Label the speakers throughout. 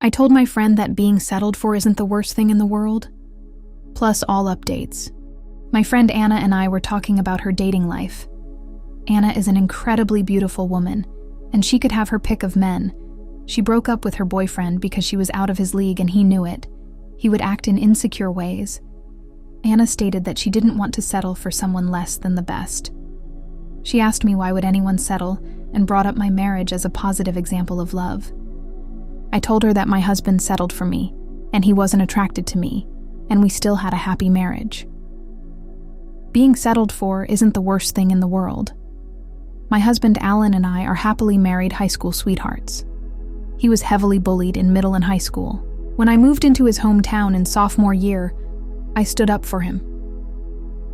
Speaker 1: I told my friend that being settled for isn't the worst thing in the world. Plus all updates. My friend Anna and I were talking about her dating life. Anna is an incredibly beautiful woman, and she could have her pick of men. She broke up with her boyfriend because she was out of his league and he knew it. He would act in insecure ways. Anna stated that she didn't want to settle for someone less than the best. She asked me why would anyone settle and brought up my marriage as a positive example of love. I told her that my husband settled for me, and he wasn't attracted to me, and we still had a happy marriage. Being settled for isn't the worst thing in the world. My husband Alan and I are happily married high school sweethearts. He was heavily bullied in middle and high school. When I moved into his hometown in sophomore year, I stood up for him.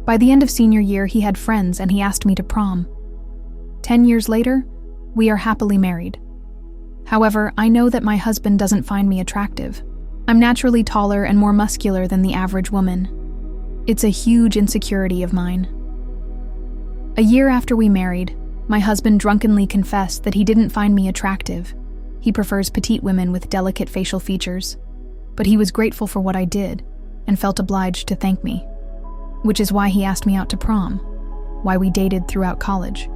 Speaker 1: By the end of senior year, he had friends and he asked me to prom. 10 years later, we are happily married. However, I know that my husband doesn't find me attractive. I'm naturally taller and more muscular than the average woman. It's a huge insecurity of mine. A year after we married, my husband drunkenly confessed that he didn't find me attractive. He prefers petite women with delicate facial features. But he was grateful for what I did and felt obliged to thank me. Which is why he asked me out to prom, why we dated throughout college,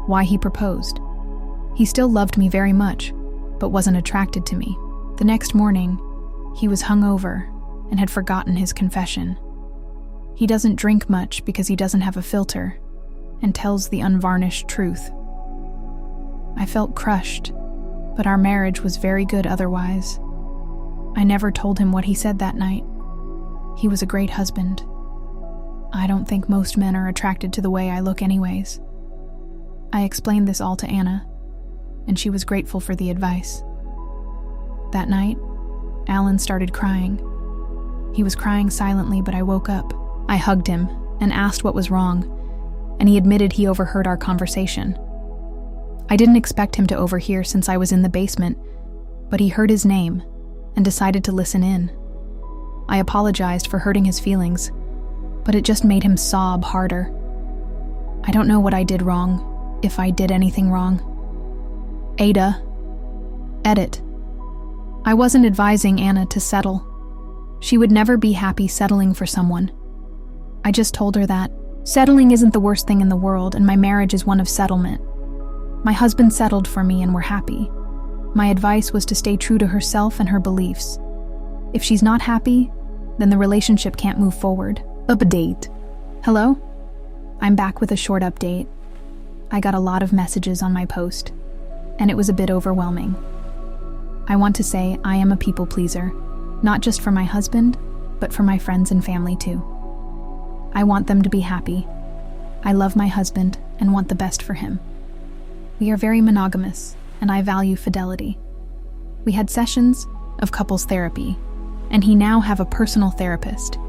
Speaker 1: why he proposed. He still loved me very much, but wasn't attracted to me. The next morning, he was hungover and had forgotten his confession. He doesn't drink much because he doesn't have a filter and tells the unvarnished truth. I felt crushed, but our marriage was very good otherwise. I never told him what he said that night. He was a great husband. I don't think most men are attracted to the way I look anyways. I explained this all to Anna, and she was grateful for the advice. That night, Alan started crying. He was crying silently, but I woke up. I hugged him and asked what was wrong, and he admitted he overheard our conversation. I didn't expect him to overhear since I was in the basement, but he heard his name and decided to listen in. I apologized for hurting his feelings, but it just made him sob harder. I don't know what I did wrong, if I did anything wrong. AITAH. Edit. I wasn't advising Anna to settle. She would never be happy settling for someone. I just told her that settling isn't the worst thing in the world and my marriage is one of settlement. My husband settled for me and we're happy. My advice was to stay true to herself and her beliefs. If she's not happy, then the relationship can't move forward. Update. Hello? I'm back with a short update. I got a lot of messages on my post, and it was a bit overwhelming. I want to say I am a people pleaser, not just for my husband, but for my friends and family too. I want them to be happy. I love my husband and want the best for him. We are very monogamous, and I value fidelity. We had sessions of couples therapy, and he now have a personal therapist.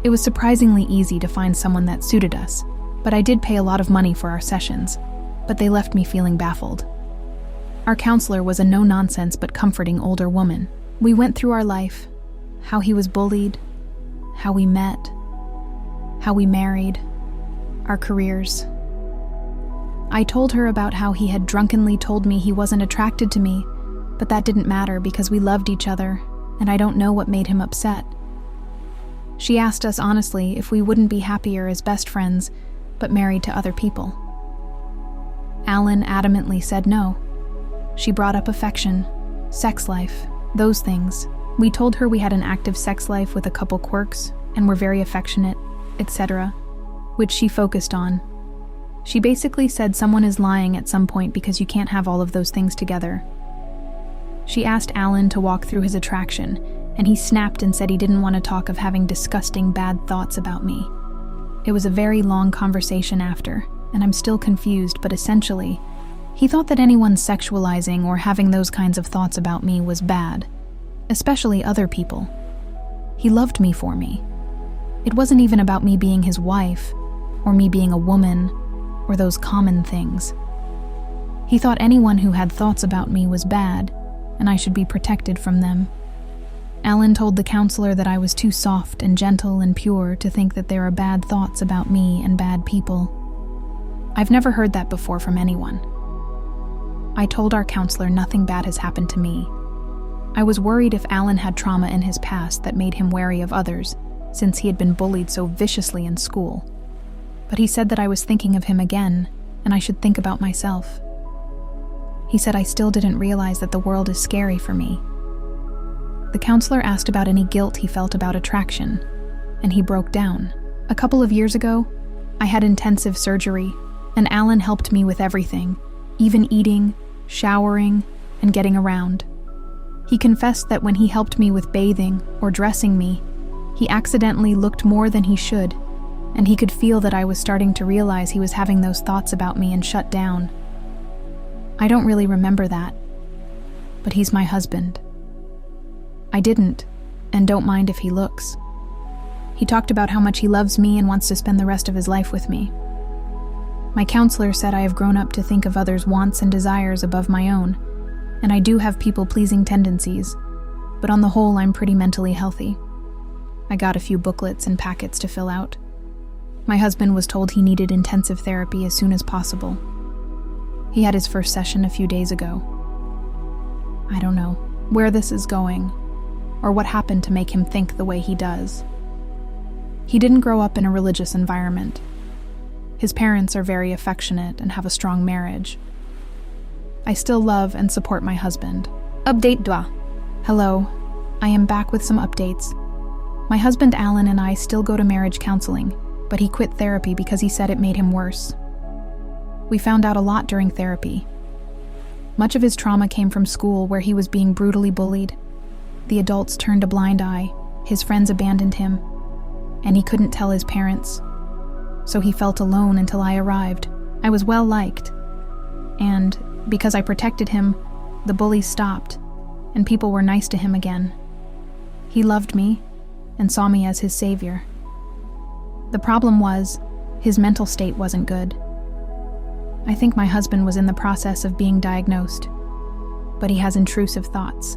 Speaker 1: It was surprisingly easy to find someone that suited us, but I did pay a lot of money for our sessions, but they left me feeling baffled. Our counselor was a no-nonsense but comforting older woman. We went through our life, how he was bullied, how we met, how we married, our careers. I told her about how he had drunkenly told me he wasn't attracted to me, but that didn't matter because we loved each other, and I don't know what made him upset. She asked us honestly if we wouldn't be happier as best friends, but married to other people. Alan adamantly said no. She brought up affection, sex life, those things. We told her we had an active sex life with a couple quirks and were very affectionate, etc., which she focused on. She basically said someone is lying at some point because you can't have all of those things together. She asked Alan to walk through his attraction, and he snapped and said he didn't want to talk of having disgusting bad thoughts about me. It was a very long conversation after, and I'm still confused, but essentially, he thought that anyone sexualizing or having those kinds of thoughts about me was bad, especially other people. He loved me for me. It wasn't even about me being his wife, or me being a woman, or those common things. He thought anyone who had thoughts about me was bad, and I should be protected from them. Alan told the counselor that I was too soft and gentle and pure to think that there are bad thoughts about me and bad people. I've never heard that before from anyone. I told our counselor nothing bad has happened to me. I was worried if Alan had trauma in his past that made him wary of others, since he had been bullied so viciously in school. But he said that I was thinking of him again, and I should think about myself. He said I still didn't realize that the world is scary for me. The counselor asked about any guilt he felt about attraction, and he broke down. A couple of years ago, I had intensive surgery, and Alan helped me with everything, even eating, showering, and getting around. He confessed that when he helped me with bathing or dressing me, he accidentally looked more than he should, and he could feel that I was starting to realize he was having those thoughts about me and shut down. I don't really remember that, but he's my husband. I didn't, and don't mind if he looks. He talked about how much he loves me and wants to spend the rest of his life with me. My counselor said I have grown up to think of others' wants and desires above my own, and I do have people-pleasing tendencies, but on the whole I'm pretty mentally healthy. I got a few booklets and packets to fill out. My husband was told he needed intensive therapy as soon as possible. He had his first session a few days ago. I don't know where this is going, or what happened to make him think the way he does. He didn't grow up in a religious environment. His parents are very affectionate and have a strong marriage. I still love and support my husband. Update dwa. Hello, I am back with some updates. My husband Alan and I still go to marriage counseling, but he quit therapy because he said it made him worse. We found out a lot during therapy. Much of his trauma came from school, where he was being brutally bullied. The adults turned a blind eye, his friends abandoned him, and he couldn't tell his parents. So he felt alone until I arrived. I was well liked, and because I protected him, the bullies stopped, and people were nice to him again. He loved me and saw me as his savior. The problem was, his mental state wasn't good. I think my husband was in the process of being diagnosed, but he has intrusive thoughts.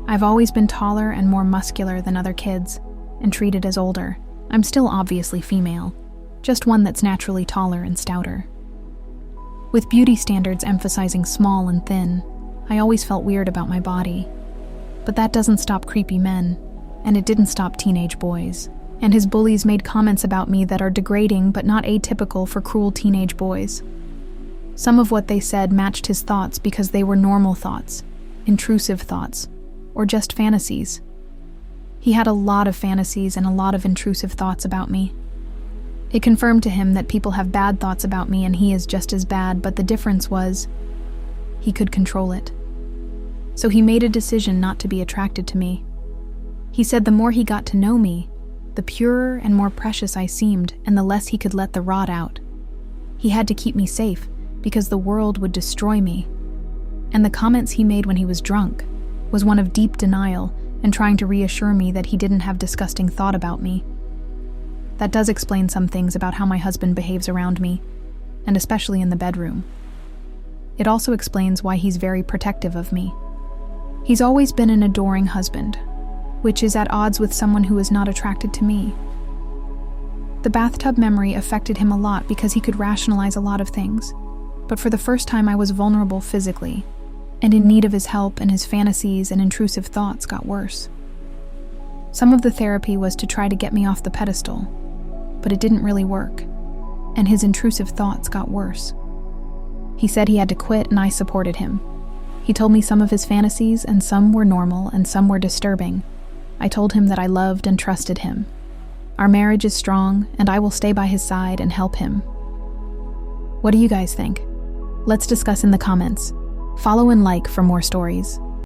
Speaker 1: I've always been taller and more muscular than other kids, and treated as older. I'm still obviously female, just one that's naturally taller and stouter. With beauty standards emphasizing small and thin, I always felt weird about my body. But that doesn't stop creepy men, and it didn't stop teenage boys. And his bullies made comments about me that are degrading but not atypical for cruel teenage boys. Some of what they said matched his thoughts because they were normal thoughts, intrusive thoughts, or just fantasies. He had a lot of fantasies and a lot of intrusive thoughts about me. It confirmed to him that people have bad thoughts about me and he is just as bad, but the difference was, he could control it. So he made a decision not to be attracted to me. He said the more he got to know me, the purer and more precious I seemed, and the less he could let the rot out. He had to keep me safe, because the world would destroy me. And the comments he made when he was drunk was one of deep denial and trying to reassure me that he didn't have disgusting thought about me. That does explain some things about how my husband behaves around me, and especially in the bedroom. It also explains why he's very protective of me. He's always been an adoring husband, which is at odds with someone who is not attracted to me. The bathtub memory affected him a lot because he could rationalize a lot of things, but for the first time I was vulnerable physically, and in need of his help, and his fantasies and intrusive thoughts got worse. Some of the therapy was to try to get me off the pedestal, but it didn't really work, and his intrusive thoughts got worse. He said he had to quit, and I supported him. He told me some of his fantasies, and some were normal and some were disturbing. I told him that I loved and trusted him. Our marriage is strong, and I will stay by his side and help him. What do you guys think? Let's discuss in the comments. Follow and like for more stories.